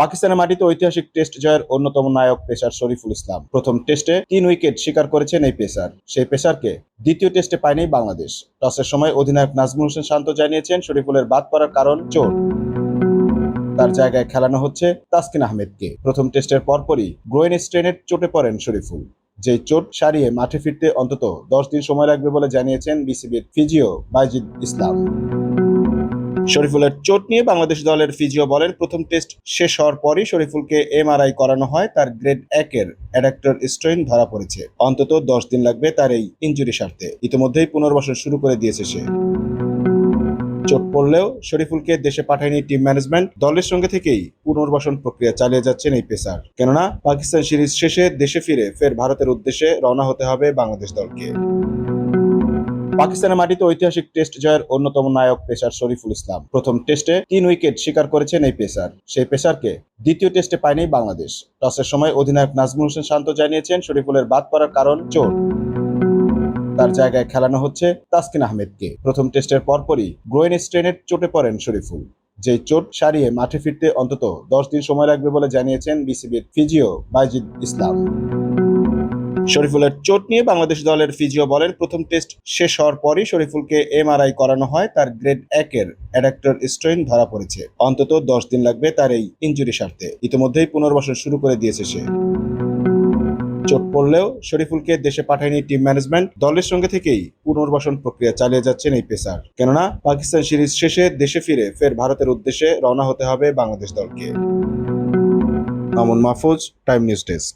পাকিস্তানের মাটিতে ঐতিহাসিক টেস্ট জয়ের অন্যতম নায়ক পেসার শরীফুল ইসলাম। প্রথম টেস্টে 3 উইকেট শিকার করেছেন এই পেসার। সেই পেসারকে দ্বিতীয় টেস্টে পায়নি বাংলাদেশ। টসের সময় অধিনায়ক নাজমুল হোসেন শান্ত জানিয়েছেন শরীফুলের বাদ পড়ার কারণ চোট। তার জায়গায় খেলানো হচ্ছে তাসকিন আহমেদকে। প্রথম টেস্টের পরপরই গ্রোয়েন স্ট্রেনের চোটে পড়েন শরীফুল। যেই চোট সারিয়ে মাঠে ফিরতে অন্তত 10 দিন সময় লাগবে বলে জানিয়েছেন বিসিবির ফিজিও বাইজিদ ইসলাম। শরীফুলের চোট নিয়ে বাংলাদেশ দলের ফিজিও বলেন, প্রথম টেস্ট শেষ হওয়ার পরই শরীফুলকে এমআরআই করানো হয়। তার গ্রেড 1-এর অ্যাডাক্টর স্ট্রেইন ধরা পড়েছে। অন্তত 10 দিন লাগবে তার এই ইনজুরি সারতে। ইতিমধ্যেই পুনর্বাসন শুরু করে দিয়েছে সে। চোট পড়লেও শরীফুলকে দেশে পাঠায়নি টিম ম্যানেজমেন্ট। দলের সঙ্গে থেকেই পুনর্বাসন প্রক্রিয়া চালিয়ে যাচ্ছেন এই পেসার। কেননা পাকিস্তান সিরিজ শেষে দেশে ফের ভারতের উদ্দেশ্যে রওনা হতে হবে বাংলাদেশ দলকে। পাকিস্তানের মাটিতে ঐতিহাসিক টেস্ট জয়ের অন্যতম নায়ক পেসার শরীফুল ইসলাম। প্রথম টেস্টে 3 উইকেট শিকার করেছেন এই পেসার। সেই পেসারকে দ্বিতীয় টেস্টে পায়নি বাংলাদেশ। টসের সময় অধিনায়ক নাজমুল হোসেন শান্ত জানিয়েছেন শরীফুলের বাদ পড়ার কারণ চোট। তার জায়গায় খেলানো হচ্ছে তাসকিন আহমেদকে। প্রথম টেস্টের পরপরই গ্রোয়েন স্ট্রেনের চোটে পড়েন শরীফুল। যেই চোট সারিয়ে মাঠে ফিরতে অন্তত 10 দিন সময় লাগবে বলে জানিয়েছেন বিসিবির ফিজিও বাইজিদ ইসলাম। শরীফুলের চোট নিয়ে বাংলাদেশ দলের ফিজিও বলেন, প্রথম টেস্ট শেষ হওয়ার পরই শরীফুলকে এমআরআই করানো হয়। তার গ্রেড 1-এর অ্যাডাক্টর স্ট্রেইন ধরা পড়েছে। অন্তত 10 দিন লাগবে তার এই ইনজুরি সারতে। ইতিমধ্যেই পুনর্বাসন শুরু করে দিয়েছে সে। চোট পড়লেও শরীফুলকে দেশে পাঠায়নি টিম ম্যানেজমেন্ট। দলের সঙ্গে থেকেই পুনর্বাসন প্রক্রিয়া চালিয়ে যাচ্ছেন এই পেসার। কেননা পাকিস্তান সিরিজ শেষে দেশে ফের ভারতের উদ্দেশ্যে রওনা হতে হবে বাংলাদেশ দলকে। Mamun Mahfuz, time news desk.